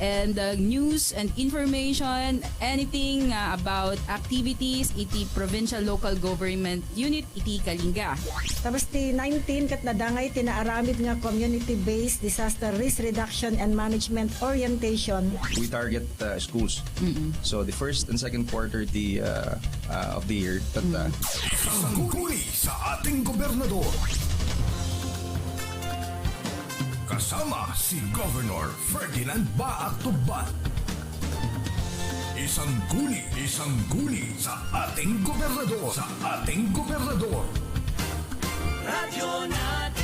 and news and information, anything about activities iti provincial local government unit iti Kalinga. Tapos ti 19 kat nadangay tinaaramid nga community-based disaster risk reduction and management orientation. We target schools. So the first and second quarter of the year. Sangguni sa ating gobernador. Kasama si Governor Ferdinand Baak Tuban. Isang guni sa ating gobernador. Radyo Natin.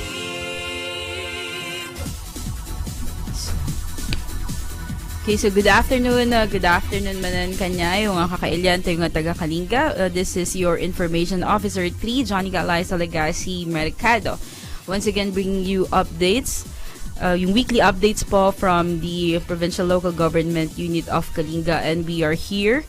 Okay, so good afternoon manan kanya yung kakailyan tayo nga taga Kalinga. This is your Information Officer 3, Johnny Galay sa Legacy Mercado. Once again, bringing you updates. Yung weekly updates po from the Provincial Local Government Unit of Kalinga, and we are here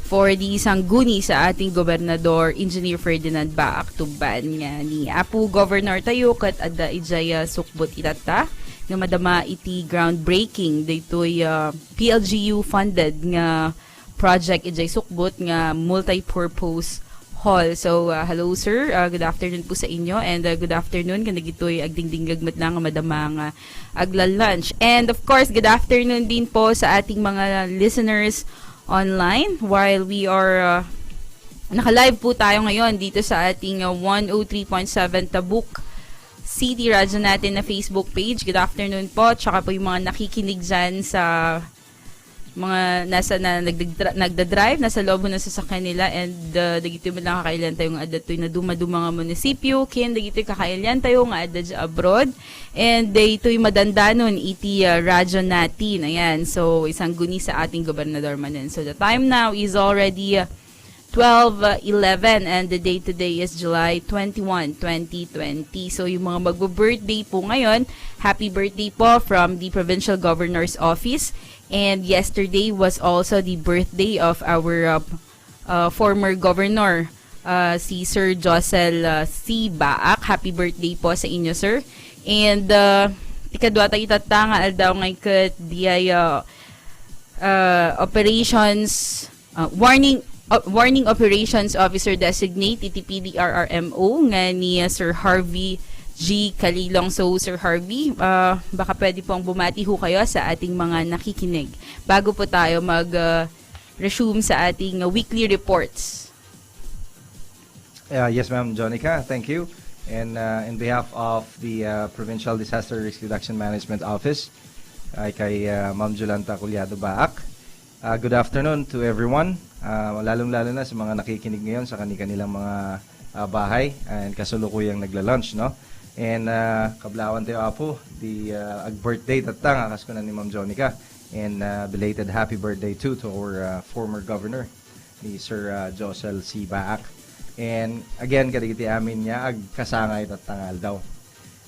for the sangguni sa ating Gobernador Engineer Ferdinand Baak Tuban nga ni Apo Governor tayo kat adda ijaya sukbot itata nga madama iti groundbreaking daytoy PLGU funded nga project ijay sukbot nga multi-purpose hall. So, hello sir, good afternoon po sa inyo, and good afternoon kan nagitoy agdingdinggagmat lang madamang agla-lunch. And of course, good afternoon din po sa ating mga listeners online while we are naka-live po tayo ngayon dito sa ating 103.7 Tabuk City Radyo Natin na Facebook page. Good afternoon po, tsaka po yung mga nakikinig dyan sa mga nagda-drive, nasa loob ng sasakyan nila, and dagito mo lang kakailan tayo nga adatoy na duma-duma nga munisipyo, kin dagito kakailan tayo nga adda abroad, and daytoy madandanon iti radyo natin. Ayan, so isang guni sa ating gobernador manen. So the time now is already 12:11 and the date today is July 21, 2020. So yung mga magbo-birthday po ngayon, happy birthday po from the Provincial Governor's Office. And yesterday was also the birthday of our former governor, si Sir Josel C. Baak. Happy birthday po sa inyo, sir. And tikadwa tayo itatanga aldaw ngay kat diay operations warning operations officer designate iti PDRRMO nga ni Sir Harvey G. Kalilong. So, Sir Harvey, baka pwede pong bumati ho kayo sa ating mga nakikinig bago po tayo mag-resume sa ating weekly reports. Yes, ma'am, Jonica, thank you. And in behalf of the Provincial Disaster Risk Reduction Management Office, ay kay Ma'am Jolanta Culiado Baak, good afternoon to everyone, lalong-lalo na sa mga nakikinig ngayon sa kanilang mga bahay and kasulukuyang nagla-lunch, no? And kablawan tayo apo the birthday tatang akas ko na ni Ma'am Jonica, and belated happy birthday to our former governor ni Sir Josel C. Baak. And again kadagiti amin niya ag kasangay tatangal daw.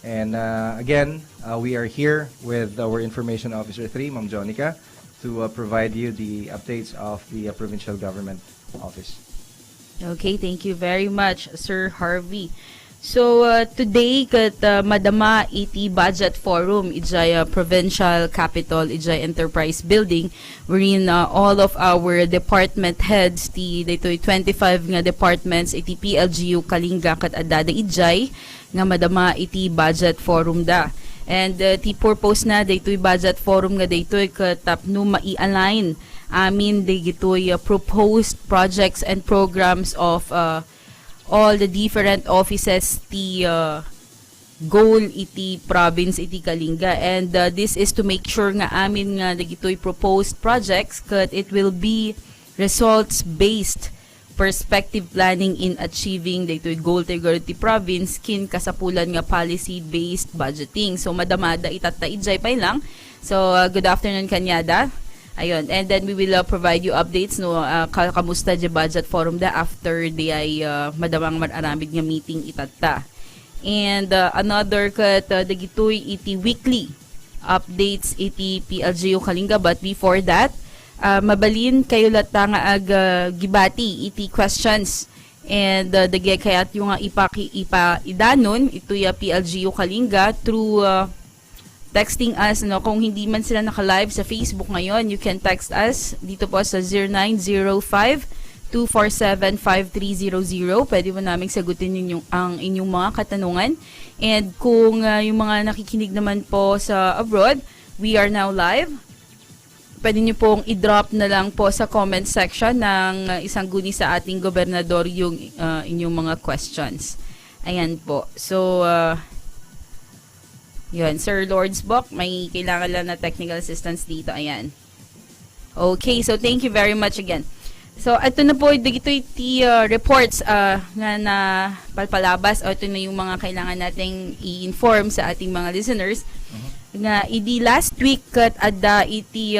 And again we are here with our Information Officer 3, Ma'am Jonica, to provide you the updates of the provincial government office. Okay, thank you very much, Sir Harvey. So, today, kat madama iti budget forum, ijay provincial capital, ijay enterprise building, wherein all of our department heads, dito'y 25 nga departments, iti PLGU Kalinga, kat adada ijay, nga madama iti budget forum da. And ti purpose na, dito'y budget forum nga dito'y katapno mai-align, dito'y proposed projects and programs of all the different offices ti goal iti province iti Kalinga, and this is to make sure nga amin nga dagitoy proposed projects kat it will be results based perspective planning in achieving dagitoy goal ti province kin kasapulan nga policy based budgeting. So madamada itatta ijay pay lang. So good afternoon kanyada. Ayun, and then we will provide you updates no kamusta di budget forum da after di ay madamang mararamid nga meeting itatta. And another kat dagitoy iti weekly updates iti PLGU Kalinga, but before that mabalin kayo lata nga ag gibati iti questions and dagay kayat yung idanon ito ya PLGU Kalinga through texting us, kung hindi man sila naka-live sa Facebook ngayon, you can text us dito po sa 0905-247-5300. Pwede mo naming sagutin ang inyong mga katanungan. And kung yung mga nakikinig naman po sa abroad, we are now live. Pwede nyo pong i-drop na lang po sa comment section ng isang guni sa ating gobernador yung inyong mga questions. Ayan po. So, yun. Sir Lordsbok, may kailangan lang na technical assistance dito. Ayan. Okay, so thank you very much again. So, ito na po, ito yung reports nga na palpalabas. O ito na yung mga kailangan nating i-inform sa ating mga listeners. Nga idi last week kat adda iti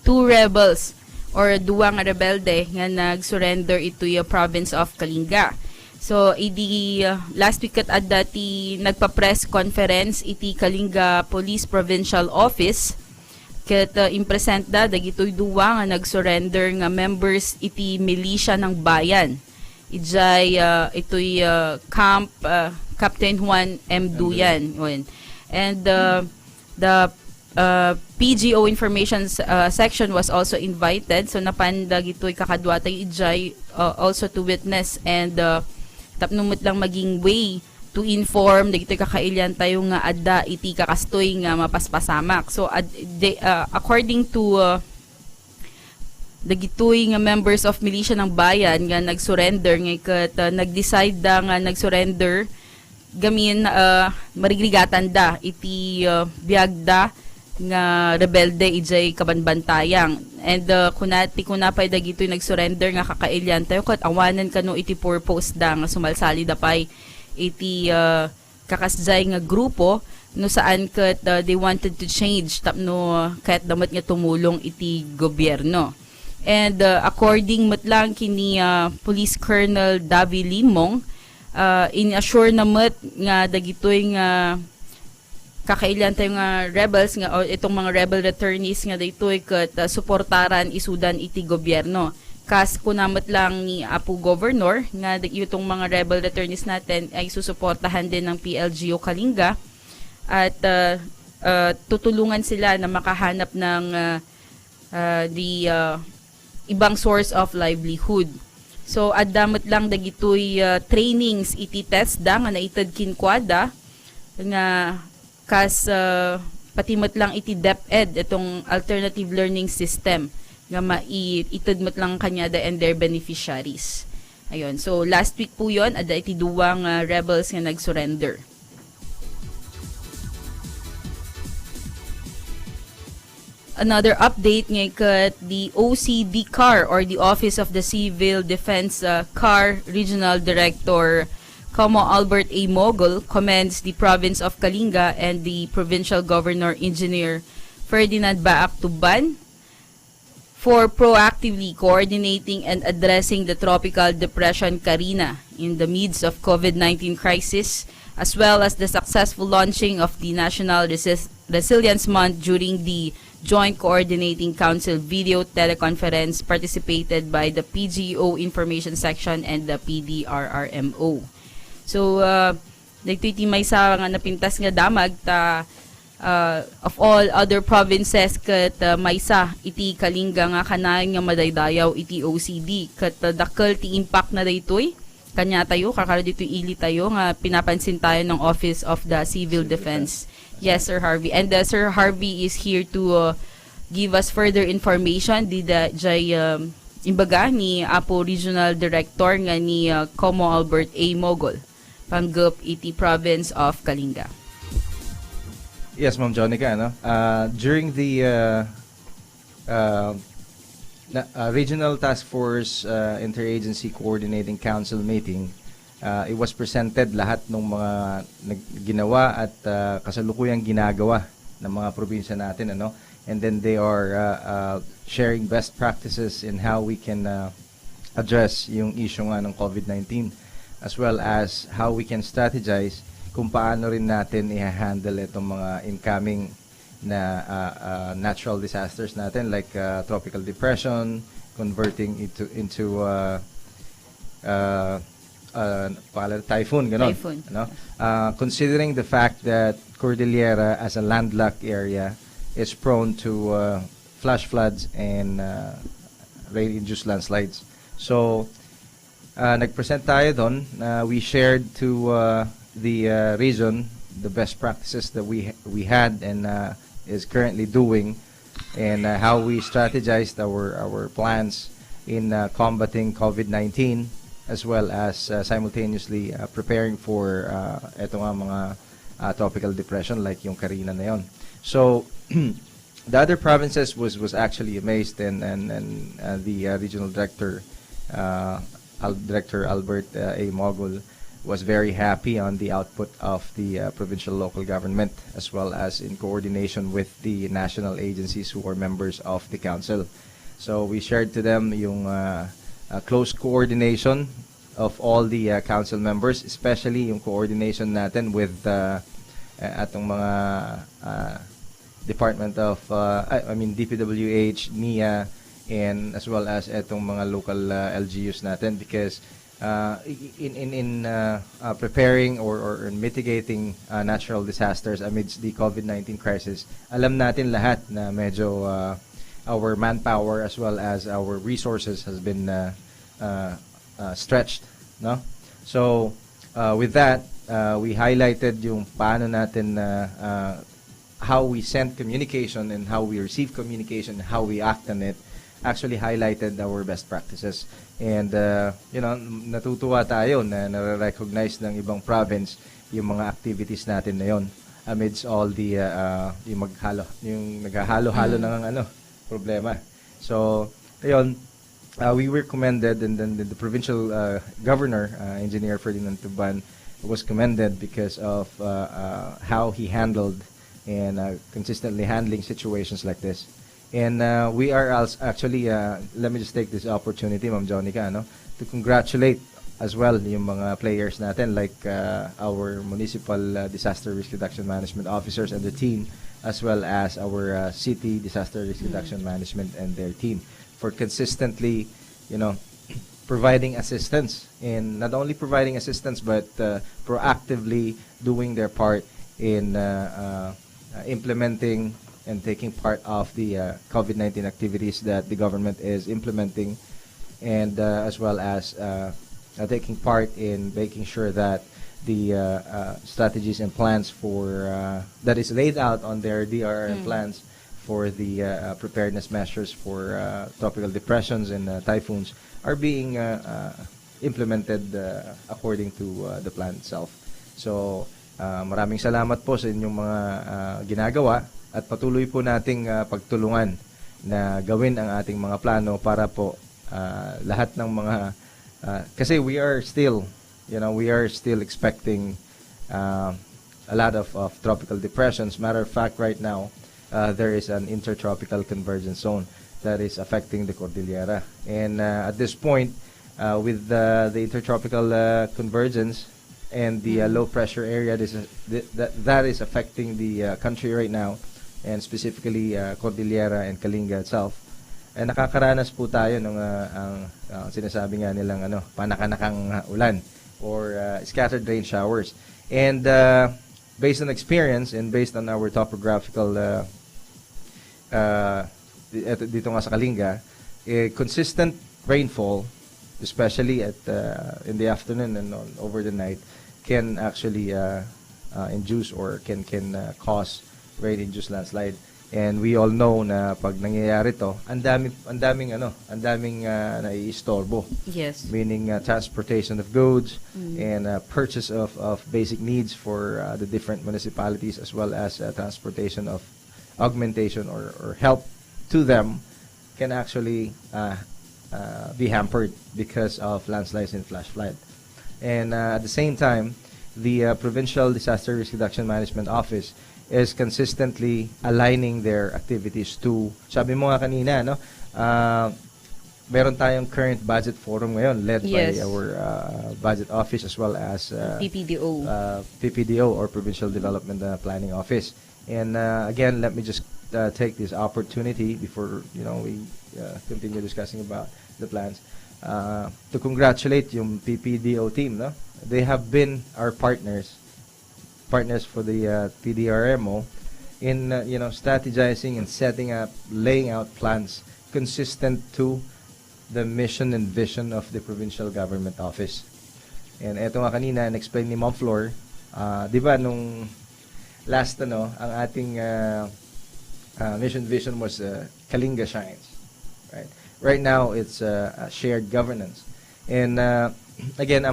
two rebels or duwang rebelde nga nag-surrender ito yung province of Kalinga. So idi last week kat adda ti nagpa-press conference iti Kalinga Police Provincial Office ket impresent da dagitoy duwa nga nag-surrender nga members iti militia ng bayan. Ijay ito'y Camp Captain Juan M. Duyan. And the PGO information section was also invited. So napandag ito'y kakadwatay ijay also to witness and tapnumot lang maging way to inform dagito'y kakailyan tayo nga adda iti kakastoy nga mapaspasamak. So according to dagitoy nga members of militia ng bayan nga nag-surrender nga kat nag-decide da nga nag-surrender gamin marigrigatan da iti biagda nga rebelde ijay kabanbantayang and kunapay dagitoy nag-surrender nga kakailyan tayo kat awanan kano iti purpose da nga sumalsali da pay iti kakasjay nga grupo no saan kat they wanted to change tapno kahit damat nga tumulong iti gobyerno. And according matlang kini Police Colonel Davi Limong, in-assure namat nga dagitoy nga kakailan tayo nga rebels nga o itong mga rebel returnees nga daytoy ket suportaran isudan iti gobyerno. Kas kunamat lang ni Apo Governor nga itong mga rebel returnees natin ay susuportahan din ng PLGO Kalinga at tutulungan sila na makahanap ng ibang source of livelihood. So adamot lang dagitoy trainings iti test da nga naitad kinkwada nga kas patimot lang iti DepEd itong alternative learning system nga maitadmot lang kanyada and their beneficiaries. Ayun. So last week po yon adda iti duwang rebels nga nag-surrender. Another update ngay kat the OCD CAR or the Office of the Civil Defense CAR Regional Director Como Albert A. Mogul commends the province of Kalinga and the Provincial Governor Engineer Ferdinand Baak Tuban for proactively coordinating and addressing the tropical depression Karina in the midst of COVID-19 crisis, as well as the successful launching of the National Resilience Month during the Joint Coordinating Council video teleconference participated by the PGO Information Section and the PDRRMO. So, nagtuiti may sa nga napintas nga damag ta of all other provinces kat maysa iti Kalinga nga kanayon nga madaydayaw iti OCD kat dakkel ti impact na daytoy kanya tayo kakaro dito ili tayo nga pinapansin tayo ng Office of the Civil Defense. Yes, Sir Harvey. And Sir Harvey is here to give us further information di jay imbaga ni Apo Regional Director nga ni Como Albert A. Mogul panggap iti province of Kalinga. Yes, Ma'am Jonica, during the Regional Task Force Interagency Coordinating Council meeting, it was presented lahat ng mga ginawa at kasalukuyang ginagawa ng mga probinsya natin, and then they are sharing best practices in how we can address yung issue nga ng COVID-19, as well as how we can strategize kung paano rin natin i-handle itong mga incoming na natural disasters natin like tropical depression, converting into typhoon, ganon. Typhoon. Ano? Considering the fact that Cordillera as a landlocked area is prone to flash floods and rain-induced landslides. So, nag-present tayo doon. We shared to the region the best practices that we had and is currently doing, and how we strategized our plans in combating COVID-19, as well as simultaneously preparing for eto nga mga tropical depression like yung Karina na yon. So the other provinces was actually amazed, and the regional director Director Albert A. Mogul was very happy on the output of the provincial local government, as well as in coordination with the national agencies who are members of the council. So we shared to them yung close coordination of all the council members, especially yung coordination natin with atong mga Department of DPWH, NIA, and as well as etong mga local LGUs natin, because in preparing or mitigating natural disasters amidst the COVID-19 crisis, alam natin lahat na medyo our manpower as well as our resources has been stretched, no? So with that, we highlighted yung paano natin how we send communication and how we receive communication, how we act on it, actually highlighted our best practices. And natutuwa tayo na nare-recognize ng ibang province yung mga activities natin na yon amidst all the yung naghahalo-halo ng problema. So ayun, we were commended, and then the provincial governor, Engineer Ferdinand Tuban, was commended because of how he handled and consistently handling situations like this. And we are actually, let me just take this opportunity, Ma'am Jonica, to congratulate as well yung mga players natin, like our municipal disaster risk reduction management officers and their team, as well as our city disaster risk reduction management and their team, for consistently, providing assistance, and not only providing assistance, but proactively doing their part in implementing and taking part of the COVID-19 activities that the government is implementing, and as well as taking part in making sure that the strategies and plans for that is laid out on their DRR plans for the preparedness measures for tropical depressions and typhoons are being implemented according to the plan itself. So maraming salamat po sa inyong mga ginagawa, at patuloy po nating pagtulungan na gawin ang ating mga plano para po lahat ng mga kasi we are still expecting a lot of tropical depressions. Matter of fact, right now there is an intertropical convergence zone that is affecting the Cordillera, and at this point with the intertropical convergence and the low pressure area that is affecting the country right now, and specifically Cordillera and Kalinga itself, nakakaranas po tayo ng ang sinasabi nga nilang panakanakang ulan or scattered rain showers. And based on experience and based on our topographical dito nga sa Kalinga, consistent rainfall, especially at in the afternoon and over the night, can actually induce or can cause rain-induced landslide. And we all know na pag nangyayari to, ang daming naiistorbo. Yes. Meaning transportation of goods and purchase of basic needs for the different municipalities, as well as transportation of augmentation or help to them can actually be hampered because of landslides and flash flood. And at the same time, the Provincial Disaster Risk Reduction Management Office is consistently aligning their activities to, sabi mo nga kanina, meron tayong current budget forum ngayon led by our budget office, as well as PPDO or Provincial Development Planning Office. And again, let me just take this opportunity before we continue discussing about the plans. to congratulate yung PPDO team, no? They have been our partners for the PDRMO in strategizing and setting up, laying out plans consistent to the mission and vision of the provincial government office. And eto nga kanina, in-explain ni Ma'am Flor, di ba nung last ang ating mission vision was Kalinga Shines, right? Right now it's a shared governance, and again,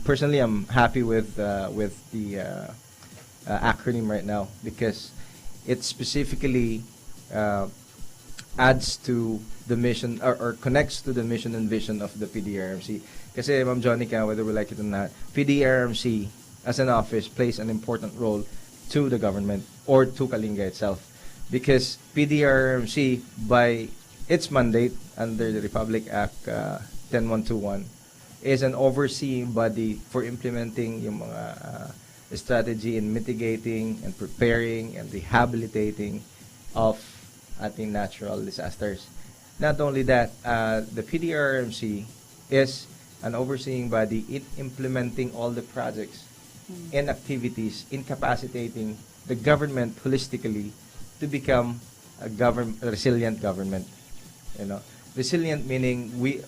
personally I'm happy with the acronym right now because it specifically adds to the mission or connects to the mission and vision of the PDRMC. Kasi Ma'am Jonica, whether we like it or not, PDRMC as an office plays an important role to the government or to Kalinga itself. Because PDRMC, by its mandate under the Republic Act 10121, is an overseeing body for implementing yung mga strategy in mitigating and preparing and rehabilitating of ating natural disasters. Not only that, the PDRMC is an overseeing body in implementing all the projects and activities in capacitating the government holistically to become a resilient government. Resilient meaning we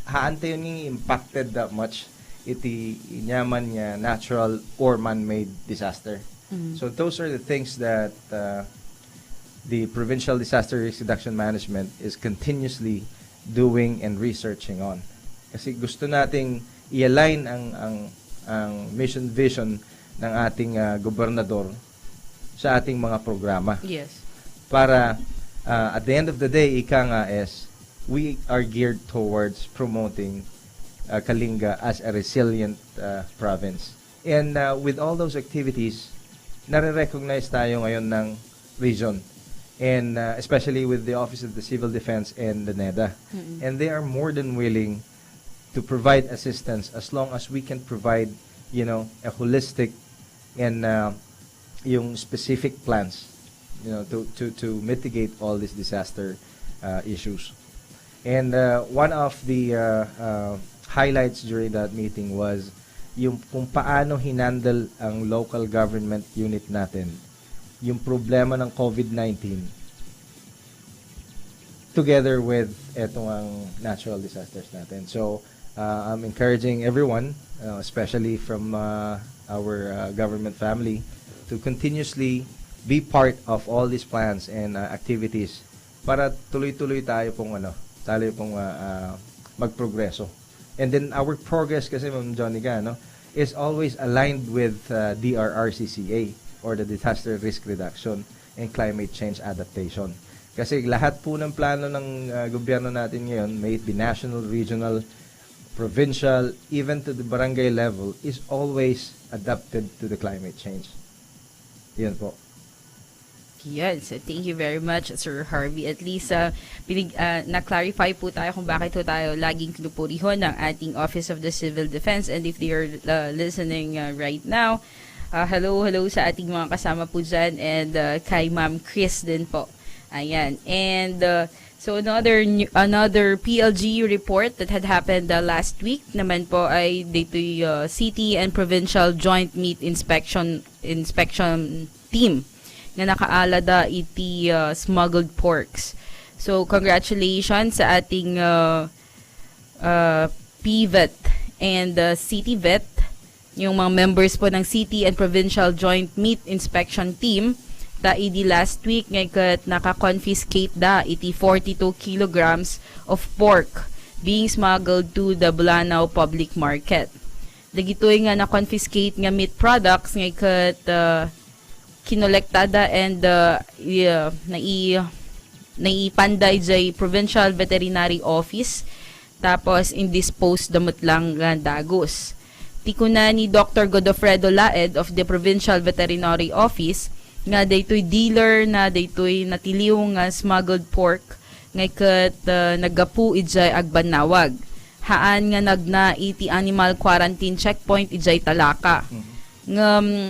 haantay yung impacted that much iti inyaman niya natural or man-made disaster. So those are the things that the Provincial Disaster Risk Reduction Management is continuously doing and researching on. Kasi gusto nating i-align ang mission vision ng ating gobernador sa ating mga programa. Yes. Para at the end of the day, ika nga is we are geared towards promoting Kalinga as a resilient province. And with all those activities, nare-recognize tayo ngayon ng region. And especially with the Office of the Civil Defense and the NEDA. And they are more than willing to provide assistance as long as we can provide, a holistic and yung specific plans, to mitigate all these disaster issues. And one of the highlights during that meeting was yung kung paano hinandle ang local government unit natin yung problema ng COVID-19 together with etong ang natural disasters natin. So, I'm encouraging everyone, especially from our government family, to continuously be part of all these plans and activities para tuloy-tuloy tayo pong magprogreso. And then our progress kasi Ma'am Jonica, is always aligned with DRRCCA or the Disaster Risk Reduction and Climate Change Adaptation. Kasi lahat po ng plano ng gobyerno natin ngayon, may it be national, regional, provincial, even to the barangay level, is always adapted to the climate change. Yan po. Yes, thank you very much, Sir Harvey. At least, na-clarify po tayo kung bakit po tayo laging kinupuriho ng ating Office of the Civil Defense. And if they are listening right now, hello sa ating mga kasama po dyan and kay Ma'am Chris din po. Ayan. And so another PLG report that had happened last week naman po ay dito'y City and Provincial Joint Meat Inspection Team na nakaalada iti smuggled porks. So congratulations sa ating PVET and City Vet, yung mga members po ng City and Provincial Joint Meat Inspection Team, ta idi last week ngayon naka-confiscate da iti 42 kilograms of pork being smuggled to the Bulanao public market. Dagitoy nga na-confiscate nga meat products ngayon kinolektada and naipanday jay Provincial Veterinary Office tapos indisposed damot lang dagos. Tikuna ni Dr. Godofredo Laed of the Provincial Veterinary Office nga daytoy dealer na daytoy natiliw nga smuggled pork nga ket nagapu ijay agbanawag. Haan nga nagna iti animal quarantine checkpoint ijay Talaka.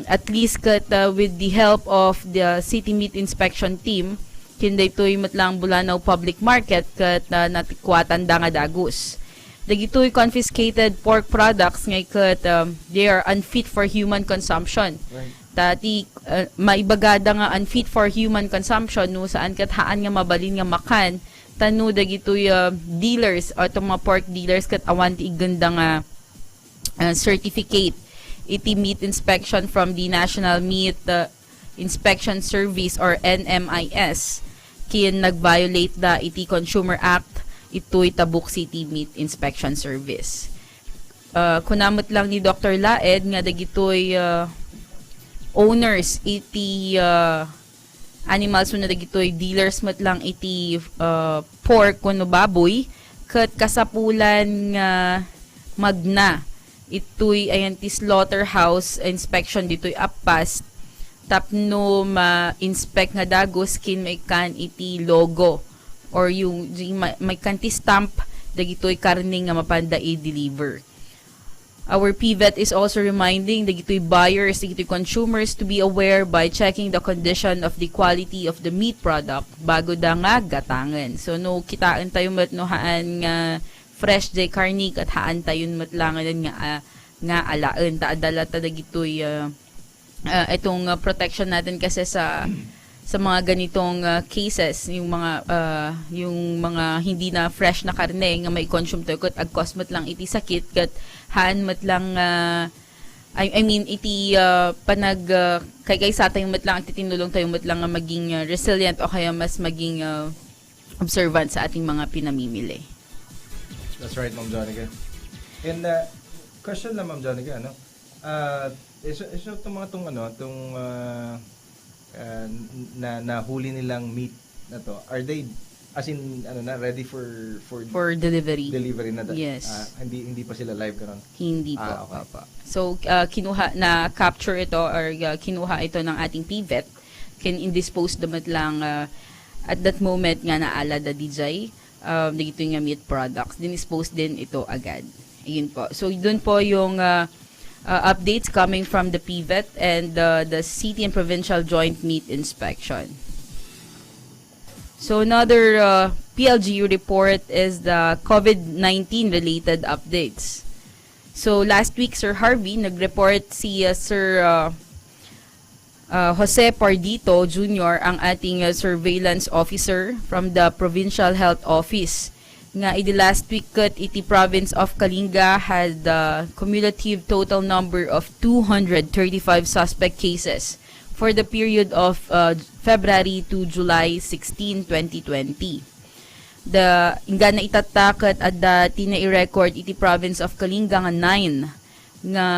At least ket with the help of the City Meat Inspection Team kinday to'y matlang Bulanaw Public Market kat natikwatan da nga dagus. Dagitoy confiscated pork products ngay kat they are unfit for human consumption. Right. Tati maibagada nga unfit for human consumption no saan kat haan nga mabalin nga makan tanu dagitoy dealers o itong mga pork dealers kat awan ti iganda nga certificate iti meat inspection from the National Meat Inspection Service or NMIS kin nag-violate da iti Consumer Act ito'y Tabuk City Meat Inspection Service. Kunamot lang ni Dr. Laed nga dagitoy owners iti animals na dagitoy dealers mat lang iti pork kuno baboy ket kasapulan nga magna ito'y ayan ti slaughterhouse inspection dito'y appas tapno ma-inspect nga dagos kin may kan iti logo or yung may kan ti stamp dagitoy karne nga mapanda i-deliver. Our PVET is also reminding dagitoy buyers, dagitoy consumers to be aware by checking the condition of the quality of the meat product bago da nga gatangan. So no kitaan tayo mat no haan nga fresh day karnik at haan tayo matlangan nga alaan ta adala ta dagitoy itong protection natin kasi sa mga ganitong cases yung mga hindi na fresh na karne nga may consume tayo kat agkos mat lang iti sakit kat haan mat lang I mean iti panag kay sa tayo mat lang iti tinulong tayo mat lang maging resilient o kaya mas maging observant sa ating mga pinamimili. That's right, Ma'am Jonica. And question lang, Ma'am Jonica, ano? So itong mga nahuli nilang meat na to, are they as in ready for delivery na yes. Hindi pa sila live karon? Hindi po. Okay. Papa. So kinuha na capture ito or kinuha ito ng ating PVET can indispose damat lang at that moment nga naala da DJ dito yung meat products dinispose din ito agad. Ayun po. So doon po yung updates coming from the PVET and the City and Provincial Joint Meat Inspection. So another PLGU report is the COVID-19 related updates. So last week, Sir Harvey, nag-report si Sir Jose Pardito Jr., ang ating surveillance officer from the Provincial Health Office. Nga iti last week kat iti province of Kalinga had the cumulative total number of 235 suspect cases for the period of February to July 16, 2020. The inga na itatakat at the tina-record iti province of Kalinga nga 9 nga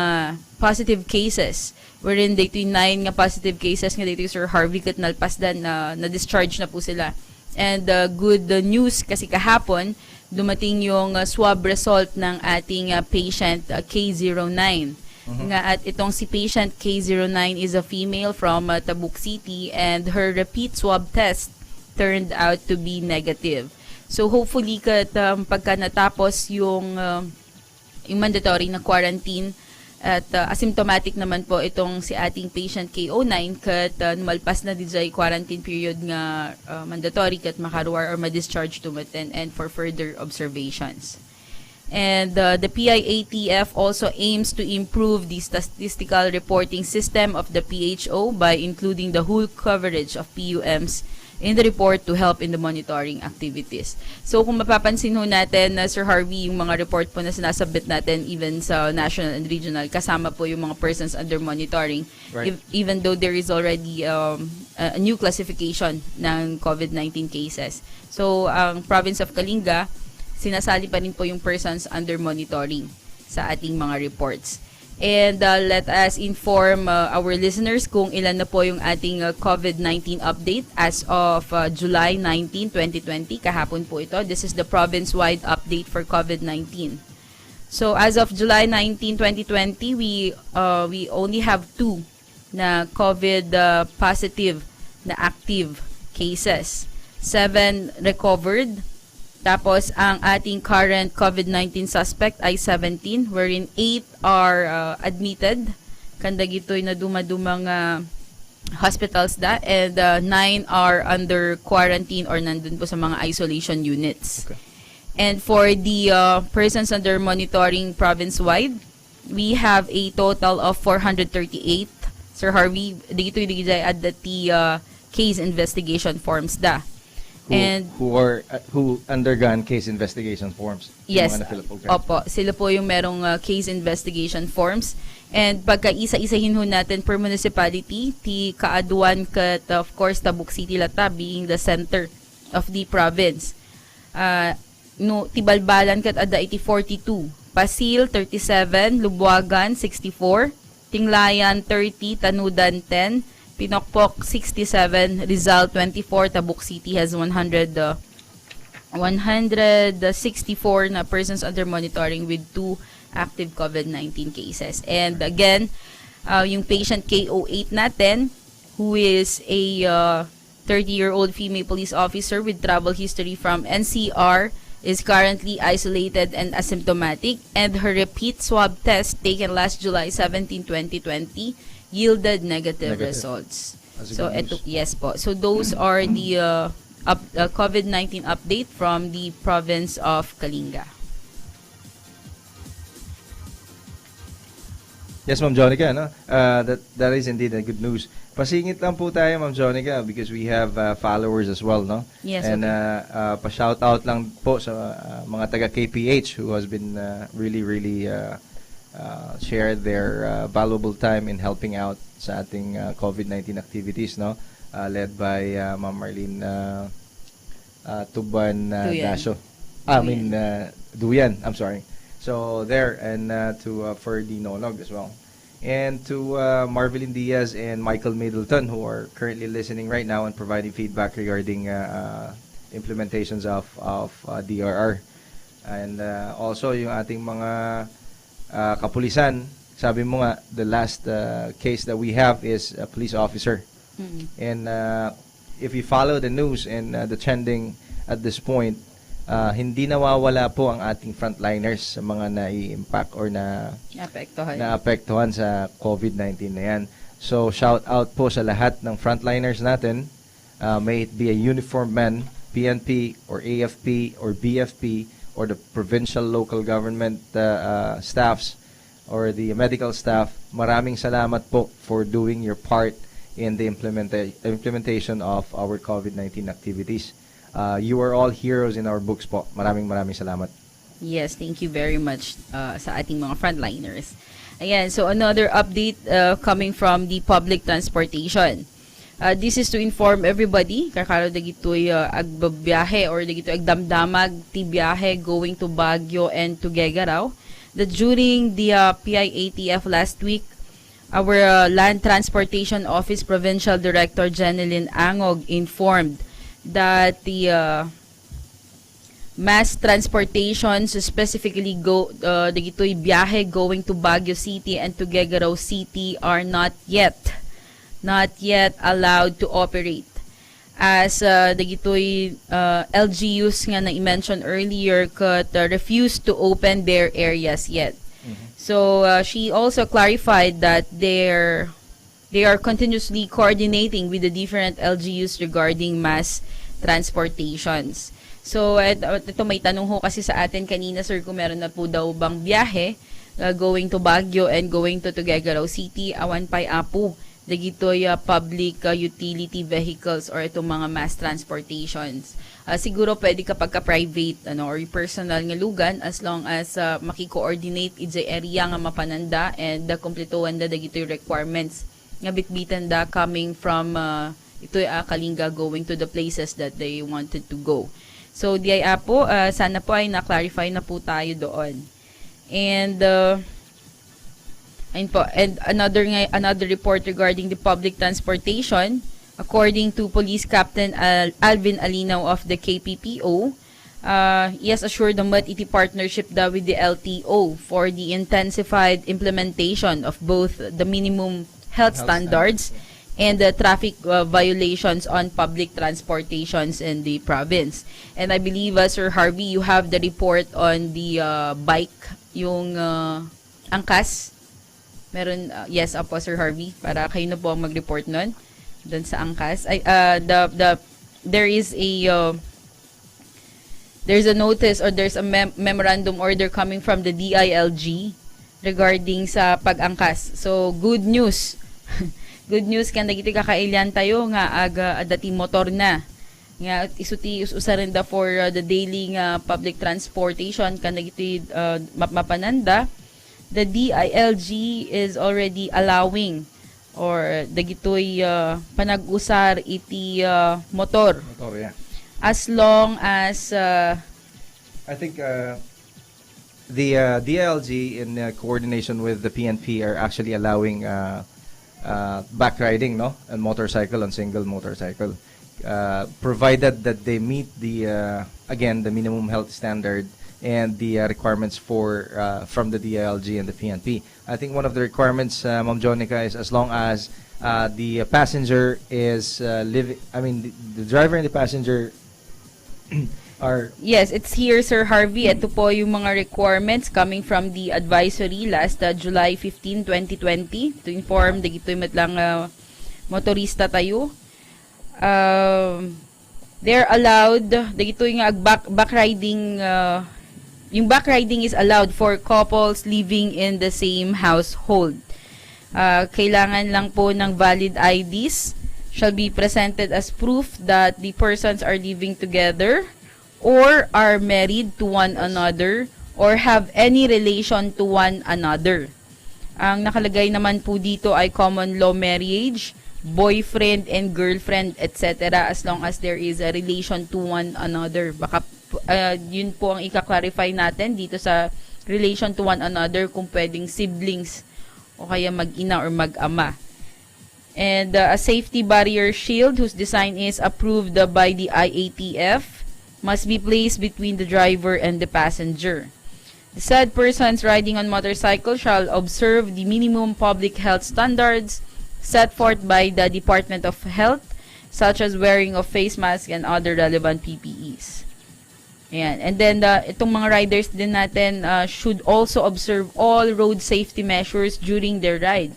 positive cases wherein dito 9 nga positive cases nga dito Sir Harvey kat nalpasdan na discharge na po sila. And good news kasi kahapon, dumating yung swab result ng ating patient K09. Nga at itong si patient K09 is a female from Tabuk City and her repeat swab test turned out to be negative. So hopefully pagka natapos yung mandatory na quarantine at asymptomatic naman po itong si ating patient K09 kat numalpas na DJ quarantine period nga mandatory kat makaruar or ma-discharge to maten and for further observations. And the PIATF also aims to improve the statistical reporting system of the PHO by including the whole coverage of PUMs in the report to help in the monitoring activities. So kung mapapansin ho natin Sir Harvey, yung mga report po na sinasubmit natin even sa national and regional, kasama po yung mga persons under monitoring. Right. Even though there is already a new classification ng COVID-19 cases. So ang province of Kalinga, sinasali pa rin po yung persons under monitoring sa ating mga reports. And let us inform our listeners kung ilan na po yung ating COVID-19 update as of July 19, 2020. Kahapon po ito. This is the province-wide update for COVID-19. So as of July 19, 2020, we only have 2 na COVID positive na active cases. 7 recovered. Tapos, ang ating current COVID-19 suspect ay 17, wherein 8 are admitted. Kanda gito'y na dumadumang hospitals and 9 are under quarantine or nandun po sa mga isolation units. Okay. And for the persons under monitoring province-wide, we have a total of 438. Sir Harvey, dito at the case investigation forms da. Who undergone case investigation forms. Yes. Yung mga na-fill up po. Opo, sila po yung merong case investigation forms. And pagka isa-isahin ho natin per municipality, ti Kaaduan kat of course Tabuk City Lata being the center of the province. No, Tibalbalan kat ada iti 42, Pasil 37, Lubuagan 64, Tinglayan 30, Tanudan 10, Pinokpok 67, Rizal 24, Tabuk City has 164 na persons under monitoring with 2 active COVID-19 cases. And again, yung patient K08 natin, who is a 30-year-old female police officer with travel history from NCR, is currently isolated and asymptomatic, and her repeat swab test taken last July 17, 2020 yielded negative results. So yes po. So those are the COVID-19 update from the province of Kalinga. Yes, Ma'am Jonica, no? That is indeed a good news. Pasingit lang po tayo, Ma'am Jonica, because we have followers as well, no? Yes, and okay. pa-shout out lang po sa mga taga KPH who has been really shared their valuable time in helping out sa ating COVID-19 activities, no? Led by Ma'am Marlene Tuban Dasyo. Duyan, I'm sorry. So there, and to Ferdy Nonog as well. And to Marvelyn Diaz and Michael Middleton, who are currently listening right now and providing feedback regarding implementations of DRR. And also yung ating mga kapulisan, sabi mo nga, the last case that we have is a police officer. Mm-hmm. And if you follow the news and the trending at this point, hindi nawawala po ang ating frontliners sa mga nai-impact or naapektuhan sa COVID-19 na yan. So, shout out po sa lahat ng frontliners natin. May it be a uniformed man, PNP or AFP or BFP or the provincial local government staffs or the medical staff. Maraming salamat po for doing your part in the implementation of our COVID-19 activities. You are all heroes in our books po. Maraming salamat. Yes, thank you very much sa ating mga frontliners. Ayan, so another update coming from the public transportation. This is to inform everybody, kakaro dagitoy agbabiyahe or dagitoy agdamdamag ti biyahe going to Baguio and to Gegaraw, that during the PIATF last week, our Land Transportation Office Provincial Director Jeneline Angog informed that the mass transportations, specifically dagitoy biyahe going to Baguio City and to Gegaraw City, are not yet allowed to operate, as dagitoy LGUs nga na i-mention earlier could refuse to open their areas yet. Mm-hmm. So she also clarified that they are continuously coordinating with the different LGUs regarding mass transportations. So, ito may tanong ho kasi sa atin kanina, sir, kung meron na po daw bang biyahe going to Baguio and going to Tuguegarao City, awan pa'y apo, dagitoy public utility vehicles or itong mga mass transportations. Siguro pwede kapag ka-private or personal nga lugan, as long as maki-coordinate ijay area nga mapananda and kumpletuhan da dagitoy requirements nga bitbitan da coming from ito Kalinga going to the places that they wanted to go. So, di ay po, sana po ay na-clarify na po tayo doon. And, ayun po, and another report regarding the public transportation, according to Police Captain Alvin Alinaw of the KPPO, yes, assured naman iti partnership daw with the LTO for the intensified implementation of both the minimum health standards and the traffic violations on public transportations in the province. And I believe, Sir Harvey, you have the report on the bike, yung angkas. Meron, yes, apo, Sir Harvey, para kayo na po ang mag-report nun. doon sa angkas. Ay, there is there's a notice or there's a memorandum order coming from the DILG regarding sa pag-angkas. So, good news. Good news kan dagiti kakailan tayo nga aga dati motor na. Nga isuti usarin da for the daily nga public transportation kan dagiti mapananda. The DILG is already allowing or dagitoy panag-usar iti motor. Motor, yeah. As long as I think the DILG in coordination with the PNP are actually allowing back riding, no, and motorcycle on single motorcycle, provided that they meet the again the minimum health standard and the requirements for from the DILG and the PNP. I think one of the requirements, Ma'am Jonica, is as long as the passenger is living. I mean, the driver and the passenger are. Yes, it's here, Sir Harvey. Ito po yung mga requirements coming from the advisory last July 15, 2020 to inform dagitoy matlang motorista tayo. They're allowed dagitoy nga back riding yung back riding is allowed for couples living in the same household. Kailangan lang po ng valid IDs shall be presented as proof that the persons are living together or are married to one another or have any relation to one another. Ang nakalagay naman po dito ay common law marriage, boyfriend and girlfriend, etc. as long as there is a relation to one another. Baka yun po ang ika-clarify natin dito sa relation to one another kung pwedeng siblings o kaya mag-ina or mag-ama. And a safety barrier shield whose design is approved by the IATF must be placed between the driver and the passenger. The said persons riding on motorcycle shall observe the minimum public health standards set forth by the Department of Health, such as wearing of face mask and other relevant PPEs. Ayan. And then, itong mga riders din natin should also observe all road safety measures during their ride.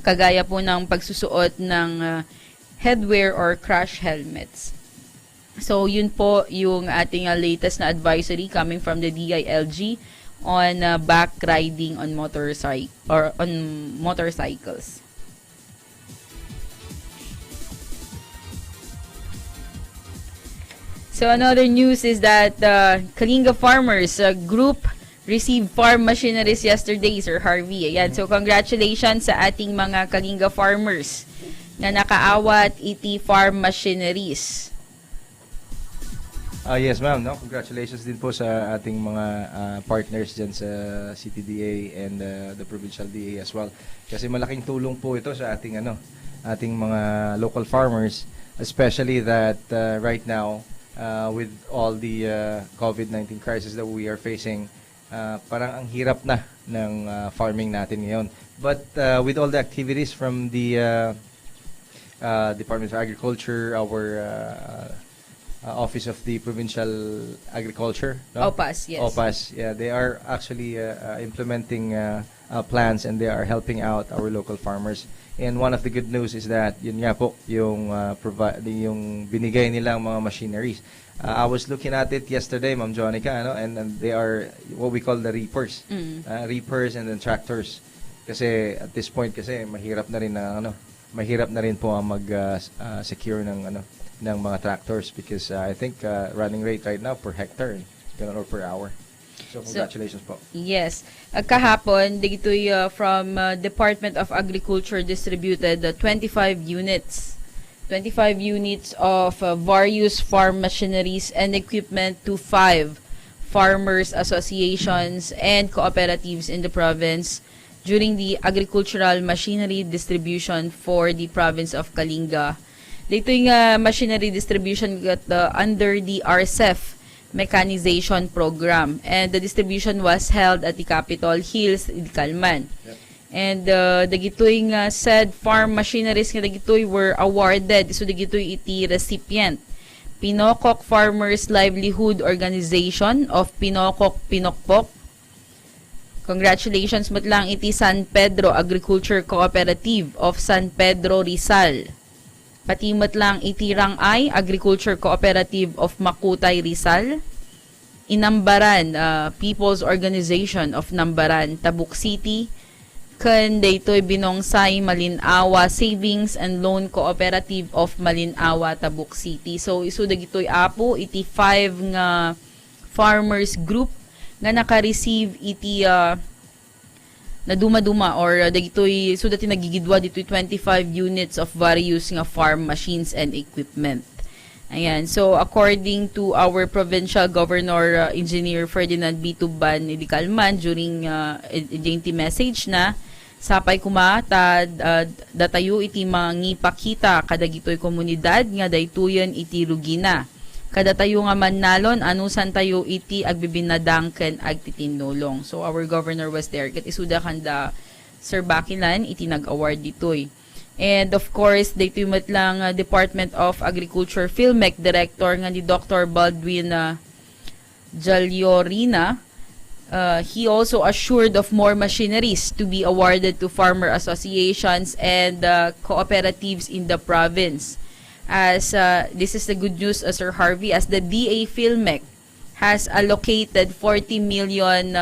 Kagaya po ng pagsusuot ng headwear or crash helmets. So, yun po yung ating latest na advisory coming from the DILG on back riding on motorcycles. So, another news is that Kalinga Farmers Group received farm machineries yesterday, Sir Harvey. Ayan. So, congratulations sa ating mga Kalinga farmers na nakaawat iti farm machineries. Yes, ma'am. No, congratulations din po sa ating mga partners dyan sa CTDA and the provincial DA as well. Kasi malaking tulong po ito sa ating ating mga local farmers, especially that right now with all the COVID-19 crisis that we are facing, parang ang hirap na ng farming natin ngayon. But with all the activities from the Department of Agriculture, our Office of the Provincial Agriculture, no? OPAS, yes. OPAS, yeah, they are actually implementing plans and they are helping out our local farmers. And one of the good news is that yun nga po yung yung binigay nilang mga machineries. I was looking at it yesterday, Ma'am Jonica, and they are what we call the reapers, reapers and then tractors. Kasi at this point kasi mahirap na rin po ang mag-secure ng mga tractors because I think running rate right now per hectare or per hour. So congratulations po. Yes. Kahapon, dito'y from Department of Agriculture distributed 25 units. 25 units of various farm machineries and equipment to 5 farmers associations and cooperatives in the province during the agricultural machinery distribution for the province of Kalinga. Dito yung machinery distribution got under the RCEF mechanization program, and the distribution was held at the Capitol Hills in Calman. Yep. And dagitoy nga said farm machineries nga dagitoy were awarded. So dagitoy iti recipient Pinokok Farmers Livelihood Organization of Pinokok Pinokpok. Congratulations matlang iti San Pedro Agriculture Cooperative of San Pedro Rizal. Patimat lang itirang ay Agriculture Cooperative of Makutay, Rizal. Inambaran, People's Organization of Nambaran, Tabuk City. Kan daytoy binongsay Malinawa Savings and Loan Cooperative of Malinawa, Tabuk City. So isudag ito'y apo iti 5 nga farmers group nga naka-receive iti na duma-duma or dagitoy so dati nagigidwa ditoy 25 units of various nga farm machines and equipment. Ayan. So according to our provincial governor Engineer Ferdinand B. Tuban Idicalman during identity message na sapay kumatad datayo iti mangipakita kadagitoy komunidad nga daytoyen iti rugina. Kada tayo nga mannalon, anusan tayo iti agbibinadangken agtitinulong. So, our governor was there. Kat isuda kanda Sir Bakilan, iti nag-award ditoy. And of course, dito'y matlang Department of Agriculture PhilMec Director nga ni Dr. Baldwin Jalyorina. He also assured of more machineries to be awarded to farmer associations and cooperatives in the province. As this is the good news, Sir Harvey, as the DA PhilMec has allocated 40 million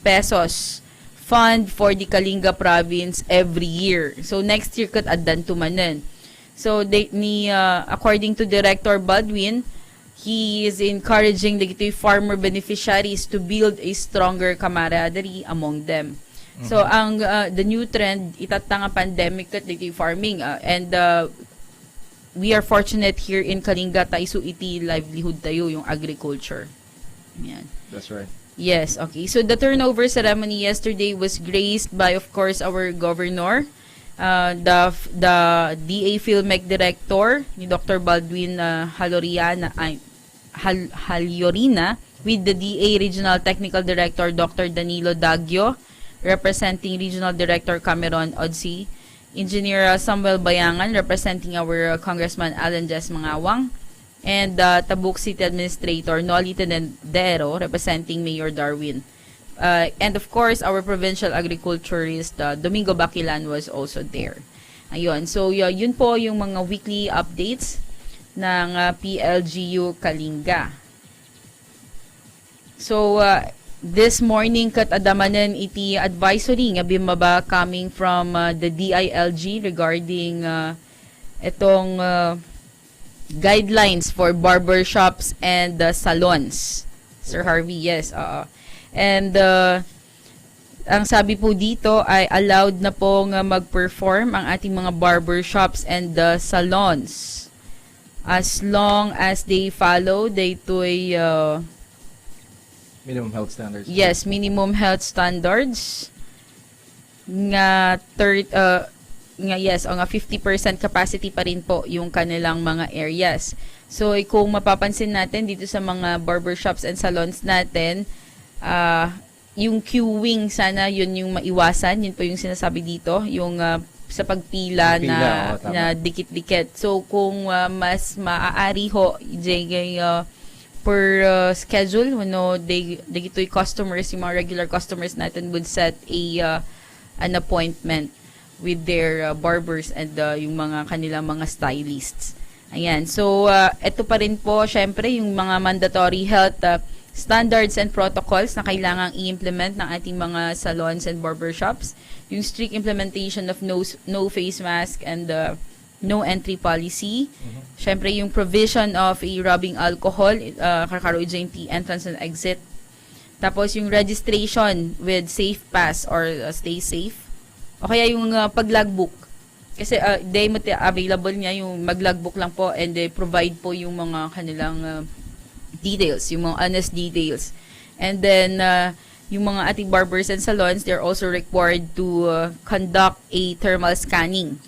pesos fund for the Kalinga province every year. So next year kat addan tumanen. So according to Director Baldwin, he is encouraging the farmer beneficiaries to build a stronger camaraderie among them. So ang the new trend itatanga pandemic kat the farming and we are fortunate here in Kalinga tayo iti livelihood tayo yung agriculture. Yan. That's right. Yes, okay. So the turnover ceremony yesterday was graced by of course our governor, the DA PhilMec Director ni Dr. Baldwin Halyorina with the DA Regional Technical Director Dr. Danilo Dagyo representing Regional Director Cameron Odsi, Engineer Samuel Bayangan representing our Congressman Alan Jes Mangawang, and Tabuk City Administrator Noli Tenendero representing Mayor Darwin. And of course, our provincial agriculturist Domingo Bakilan was also there. Ayun. So, yun po yung mga weekly updates ng PLGU Kalinga. So, this morning kat adamanan iti advisory nga bimaba coming from the DILG regarding itong guidelines for barbershops and salons. Sir Harvey, yes. And ang sabi po dito ay allowed na po nga mag-perform ang ating mga barbershops and salons as long as they follow daytoy Minimum health standards. yes, minimum health standards nga nga 50% capacity pa rin po yung kanilang mga areas. So kung mapapansin natin dito sa mga barbershops and salons natin, yung queuing sana yun yung maiwasan, yun po yung sinasabi dito, yung sa pagpila na dikit-dikit. So kung mas maaari ho per schedule, dagitoy customers, yung mga regular customers natin would set an appointment with their barbers and yung mga kanilang mga stylists. Ayan. So, ito pa rin po, syempre, yung mga mandatory health standards and protocols na kailangang i-implement ng ating mga salons and barbershops. Yung strict implementation of no face mask and no entry policy. Syempre, yung provision of a rubbing alcohol, kakaroon dyan yung entrance and exit. Tapos, yung registration with Safe Pass or Stay Safe. O kaya yung pag-logbook. Kasi available niya yung mag-logbook lang po and they provide po yung mga kanilang details, yung mga honest details. And then, yung mga ating barbers and salons, they're also required to conduct a thermal scanning.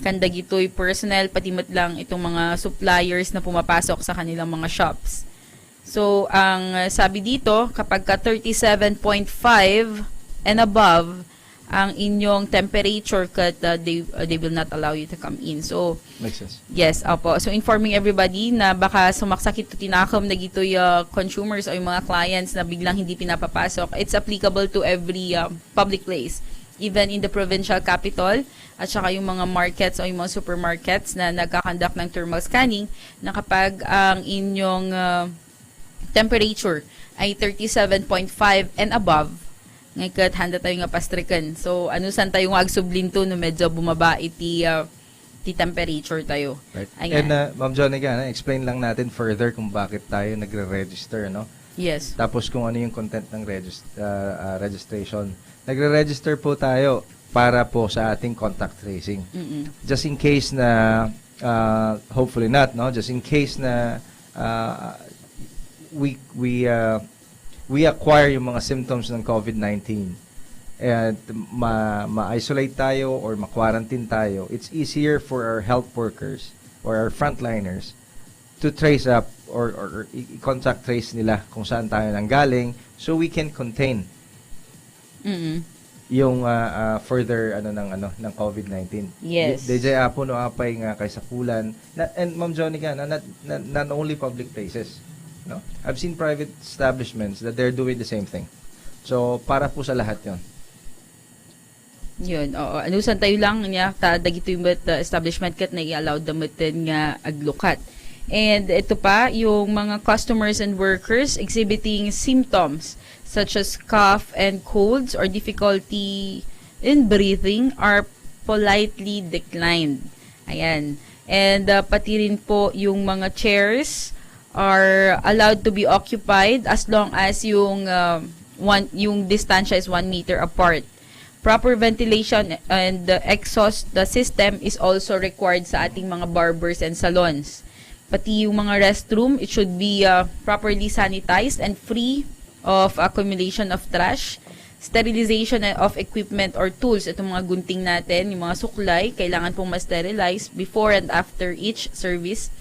Kandag ito'y personnel, pati lang itong mga suppliers na pumapasok sa kanilang mga shops. So, ang sabi dito, kapag ka 37.5 and above, ang inyong temperature cut, they will not allow you to come in. So, makes sense. Yes, opo. So, informing everybody na baka sumaksakit to tinakam na gito'y consumers o yung mga clients na biglang hindi pinapapasok. It's applicable to every public place. even in the provincial capital at saka yung mga markets o yung mga supermarkets na nagkakandak ng thermal scanning na kapag ang inyong temperature ay 37.5 and above, ngayon handa tayo nga pastrikan. So, ano san tayo nga agsublinto no medyo bumaba iti temperature tayo. Right. Ayan. And Ma'am Jonica, explain lang natin further kung bakit tayo nagre-register, no? Yes. Tapos kung ano yung content ng registration. Nagre-register po tayo para po sa ating contact tracing. Just in case na, hopefully not, no? Just in case na we acquire yung mga symptoms ng COVID-19 and ma-isolate tayo or ma-quarantine tayo, it's easier for our health workers or our frontliners to trace up or i-contact trace nila kung saan tayo nanggaling so we can contain yung further ng COVID-19. Yes. DJ apo no apay nga kay sakulan and Ma'am Jonica not only public places, no? I've seen private establishments that they're doing the same thing. So para po sa lahat 'yon. Yun, oo. Anusan tayo lang niya, dagito yung establishment kat na i-allow damitin nga aglukat. And ito pa, yung mga customers and workers exhibiting symptoms such as cough and colds or difficulty in breathing are politely declined. Ayan. And pati rin po yung mga chairs are allowed to be occupied as long as yung distansya is 1 meter apart. Proper ventilation and the exhaust the system is also required sa ating mga barbers and salons. Pati yung mga restroom, it should be properly sanitized and free of accumulation of trash. Sterilization of equipment or tools, itong mga gunting natin, yung mga suklay, kailangan pong ma-sterilize before and after each service.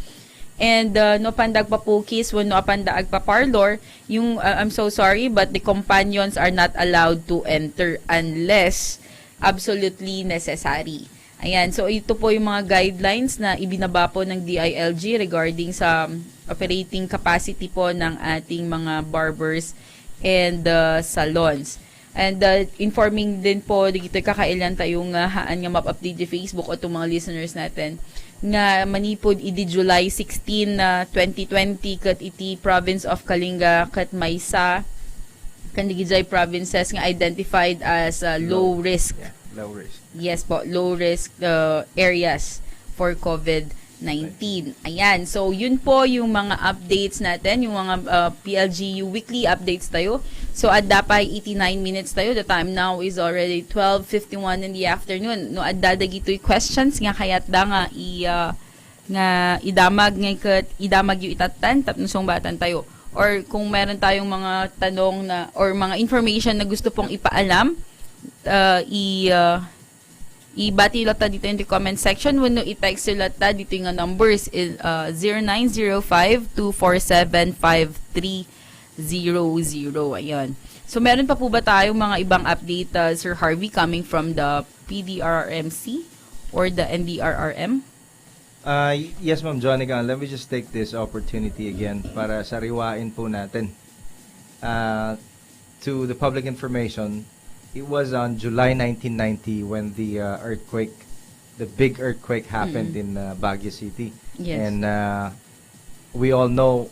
And no pandag papukis, no pandag agpa-parlor, yung I'm so sorry but the companions are not allowed to enter unless absolutely necessary. Ayan, so ito po yung mga guidelines na ibinaba po ng DILG regarding sa operating capacity po ng ating mga barbers and salons. And informing din po, dito kakailan tayong haan nga map-update di Facebook o itong mga listeners natin nga manipod idi July 16, 2020 kat iti province of Kalinga kat Maysa kandigijay provinces nga identified as low risk. Yeah, low risk. Yes po, low risk areas for COVID-19. Ayan, so yun po yung mga updates natin, yung mga PLGU weekly updates tayo. So at dapay 89 minutes tayo. The time now is already 12:51 in the afternoon. No adda dagitoy questions nga kayat da nga idamag yu itatan tapno song batan tayo. Or kung meron tayong mga tanong na or mga information na gusto pong ipaalam, ibati lata dito in the comment section. Wano i-text lata dito yung numbers is 0905-247-5300. Ayan. So, meron pa po ba tayong mga ibang update, Sir Harvey, coming from the PDRRMC or the NDRRM? Yes, Ma'am Jonica. Let me just take this opportunity again para sariwain po natin. To the public information, it was on July 1990 when the big earthquake happened in Baguio City. Yes. And we all know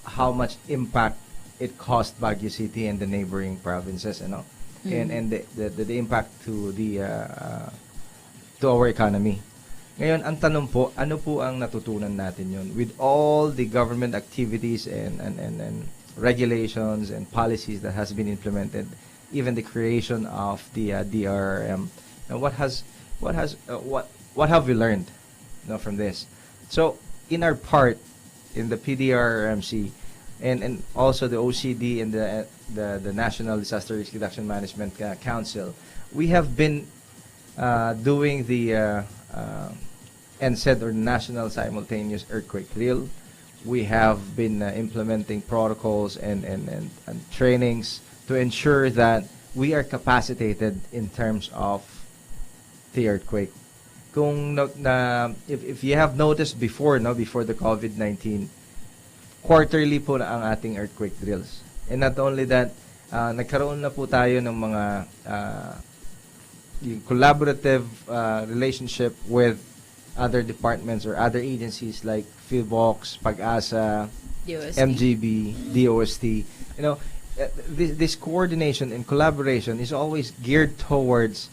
how much impact it cost Baguio City and the neighboring provinces, and the impact to our economy. Ngayon, ang tanong po, ano po ang natutunan natin yun? With all the government activities and regulations and policies that has been implemented, even the creation of the DRRM, and what have we learned, from this? So, in our part, in the PDRRMC, and also the OCD and the National Disaster Risk Reduction Management Council, we have been doing the NSED or National Simultaneous Earthquake Drill. We have been implementing protocols and trainings to ensure that we are capacitated in terms of the earthquake. If you have noticed before the COVID-19, quarterly po na ang ating earthquake drills. And not only that, nagkaroon na po tayo ng mga yung collaborative relationship with other departments or other agencies like PhilVox, Pag-asa, DOST. MGB, DOST. You know, this coordination and collaboration is always geared towards,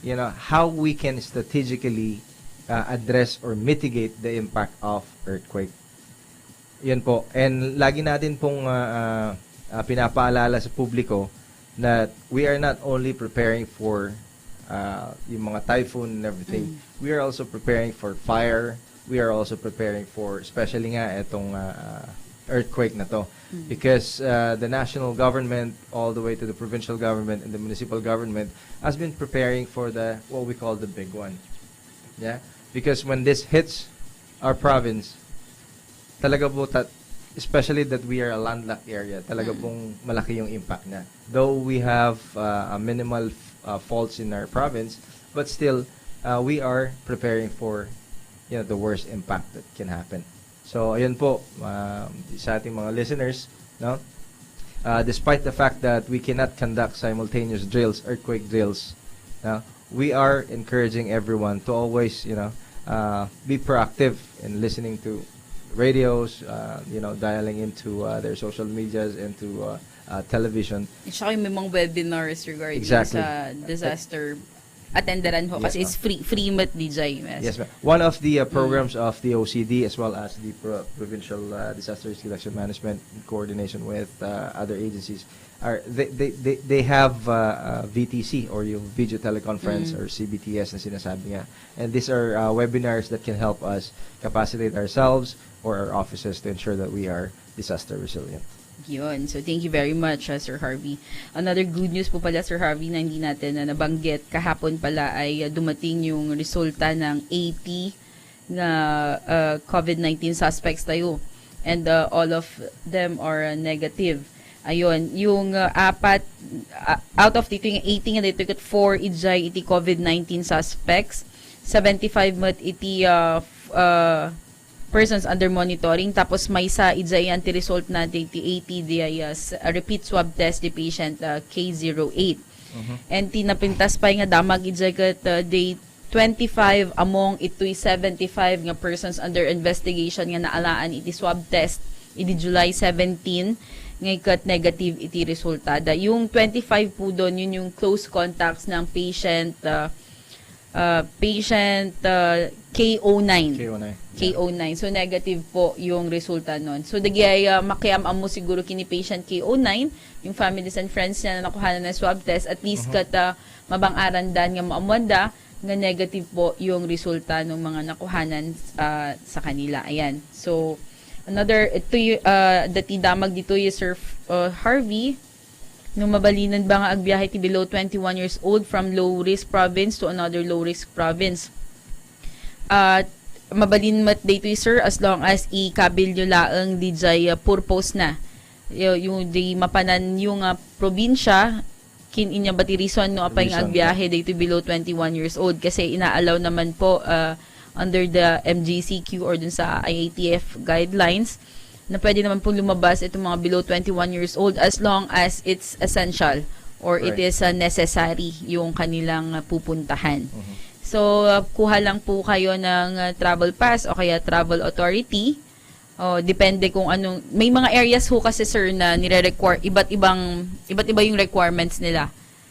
you know, how we can strategically address or mitigate the impact of earthquake. Yan po. And lagi natin pong pinapaalala sa publiko that we are not only preparing for yung mga typhoon and everything. We are also preparing for fire. We are also preparing for, especially nga itong earthquake na to. Because the national government, all the way to the provincial government and the municipal government, has been preparing for the, what we call the big one. Yeah? Because when this hits our province, talaga po, especially that we are a landlocked area, talaga pong malaki yung impact niya. Though we have a minimal faults in our province, but still, we are preparing for, you know, the worst impact that can happen. So, ayun po, sa ating mga listeners, no? Despite the fact that we cannot conduct simultaneous drills, earthquake drills, no? We are encouraging everyone to always, you know, be proactive in listening to radios, you know, dialing into their social medias and to television. Tsaka yung may mga webinars regarding Exactly. sa disaster attenderan ho kasi Yes, it's free mat DJ. Yes, ma'am. One of the programs of the OCD as well as the provincial disaster risk reduction management in coordination with other agencies are they have VTC or yung video teleconference or CBTS na sinasabi nga. And these are webinars that can help us capacitate ourselves or our offices to ensure that we are disaster resilient. Yun. So, thank you very much, Sir Harvey. Another good news po pala, Sir Harvey, na hindi natin nabanggit. Kahapon pala ay dumating yung resulta ng 80 na COVID-19 suspects tayo. And all of them are negative. Ayun. Yung apat, out of dito yung 80 nga dito, 4 ijay iti COVID-19 suspects. 75 mat iti persons under monitoring, tapos may sa ijay anti-result na di 80 di ay repeat swab test di patient K08. And tinapintas pa nga damag ijay kat day 25 among ito'y 75 nga persons under investigation nga naalaan iti swab test iti July 17 ngay kat negative iti resultada. Yung 25 po doon, yun yung close contacts ng patient K09. K09. So, negative po yung resulta nun. So, dagay makiamam mo siguro kini patient K09, yung families and friends niya na nakuha na ng swab test, at least kat mabang-aran dan nga maamuanda, nga negative po yung resulta ng mga nakuhanan sa kanila. Ayan. So, another, ito yung, dati damag dito yung Sir Harvey, nung mabalinan ba nga agbiyahe ti below 21 years old from low-risk province to another low-risk province. Mabalin mat dito sir as long as ikabilyo laang DJ purpose na. Yung di mapanan yung probinsya, kin inya bati reason no apay nga agbiyahe dito below 21 years old kasi inaalaw naman po under the MGCQ or dun sa IATF guidelines na pwede naman pong lumabas itong mga below 21 years old as long as it's essential or it is necessary yung kanilang pupuntahan. So, kuha lang po kayo ng travel pass o kaya travel authority. Depende kung anong, may mga areas ho kasi sir na nire-require, iba't iba yung requirements nila.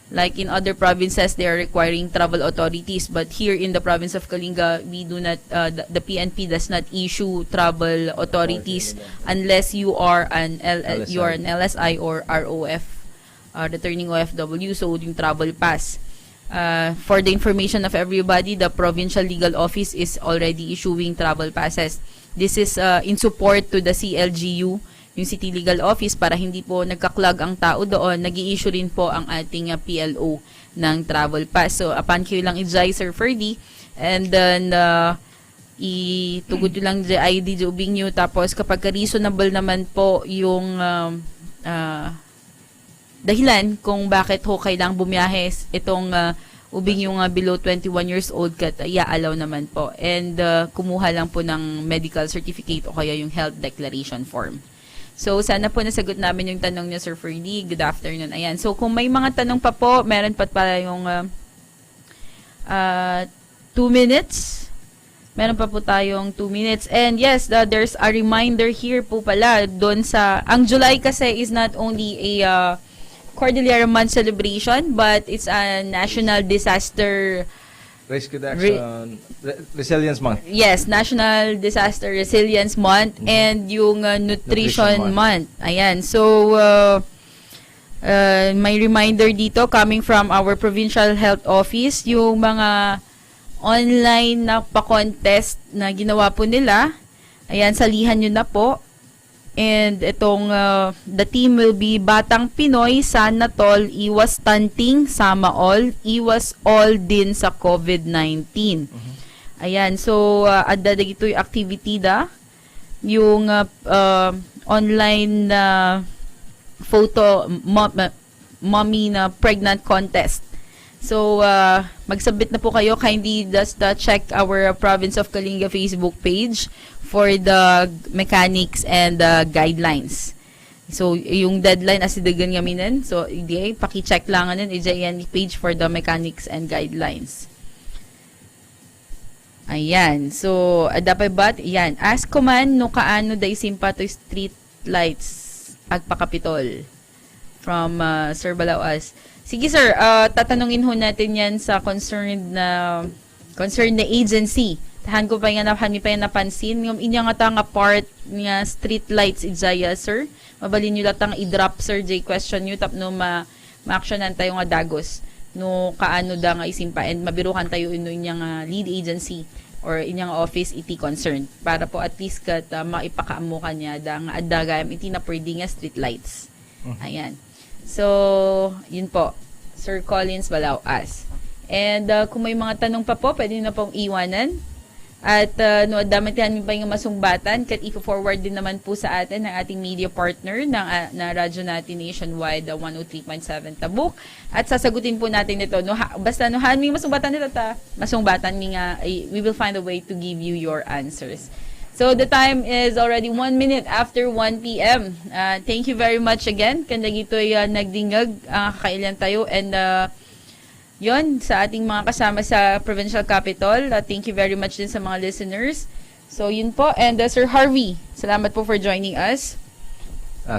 Like in other provinces, they are requiring travel authorities. But here in the province of Kalinga, we do not, the PNP does not issue travel authorities unless you are an LSI or ROF, returning OFW, so yung travel pass. For the information of everybody, the Provincial Legal Office is already issuing travel passes. This is in support to the CLGU, yung City Legal Office, para hindi po nagka-clog ang tao doon. Nag-i-issue rin po ang ating PLO ng travel pass. So, upon kayo lang i-jay, Sir Ferdy, and then itugod nyo lang the ID ubing nyo. Tapos, kapag reasonable naman po yung dahilan kung bakit ho kailang bumiyahe itong ubing yung below 21 years old kat i-allow naman po. And kumuha lang po ng medical certificate o kaya yung health declaration form. So, sana po nasagot namin yung tanong niya, Sir Ferdy. Good afternoon. Ayan. So, kung may mga tanong pa po, meron pa pala yung 2 minutes. Meron pa po tayong 2 minutes. And yes, there's a reminder here po pala doon sa, ang July kasi is not only a Cordillera Month celebration, but it's a National Disaster Risk Reduction Resilience Month. Yes, National Disaster Resilience Month and yung Nutrition Month. Ayan. So, may reminder dito coming from our Provincial Health Office, yung mga online na pa-contest na ginawa po nila. Ayan, salihan nyo na po. And itong, the team will be Batang Pinoy, Sana Tol, Iwas Stunting, Sama All, Iwas All din sa COVID-19. Ayan, so, adada ito yung activity yung online photo, mommy na pregnant contest. So, magsabit na po kayo. Kindly just check our Province of Kalinga Facebook page for the mechanics and guidelines. So, yung deadline asidagan gaminin. So, paki-check lang anin ijayan page for the mechanics and guidelines. Ayan. So, dapat ba? Ayan. Ask ko man no kaano day simpa to street lights agpakapitol from Sir Balawas. Sige sir, tatanungin ho natin yan sa concerned na agency. Tahan ko pa yung napansin. Yung inyong nga part nga street lights ijaya sir. Mabalin nyo latang i-drop sir J question nyo tap no ma-actionan tayo nga dagos. No kaano da nga isimpa and mabirukan tayo ino inyong lead agency or inyong office iti concerned. Para po at least kat maipakaamo ka niya da nga adagayam iti na pwede nga street lights. Ayan. So, yun po. Sir Collins Balawas. And kung may mga tanong pa po, pwede na pong iwanan. At no, damatihan pa yung masungbatan, kat i-forward din naman po sa atin ng ating media partner na radyo natin nationwide, 103.7 Tabuk. At sasagutin po natin ito. No, basta no, may masungbatan nito masungbatan, we will find a way to give you your answers. So, the time is already 1 minute after 1 p.m. Thank you very much again. Kanda gito'y nagdingag, kakailan tayo. And, yon sa ating mga kasama sa Provincial Capital. Thank you very much din sa mga listeners. So, yun po. And, Sir Harvey, salamat po for joining us.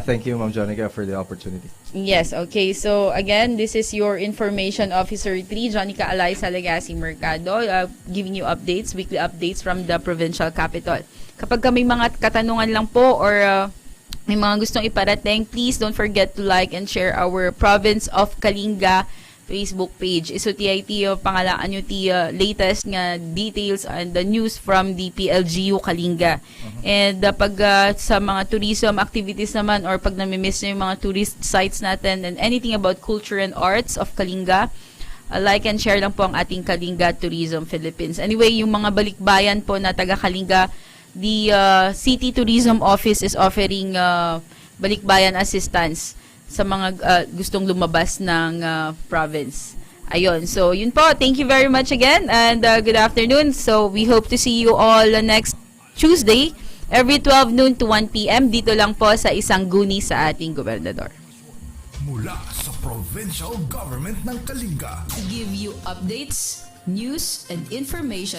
Thank you, Ma'am Jonica, for the opportunity. Yes, okay. So, again, this is your Information Officer 3, Jonica Alaysa Legacy Mercado, giving you updates, weekly updates from the Provincial Capital. Kapag may mga katanungan lang po or may mga gustong iparating, please don't forget to like and share our Province of Kalinga Facebook page. So, TIT, pangalaan nyo latest nga details and the news from the PLGU Kalinga. And pag sa mga tourism activities naman or pag namimiss nyo yung mga tourist sites natin and anything about culture and arts of Kalinga, like and share lang po ang ating Kalinga Tourism Philippines. Anyway, yung mga balikbayan po na taga Kalinga, the City Tourism Office is offering balikbayan assistance sa mga gustong lumabas ng province. Ayun. So, yun po. Thank you very much again and good afternoon. So, we hope to see you all next Tuesday every 12 noon to 1 p.m. Dito lang po sa isang guni sa ating gobernador. Mula sa Provincial Government ng Kalinga. To give you updates, news, and information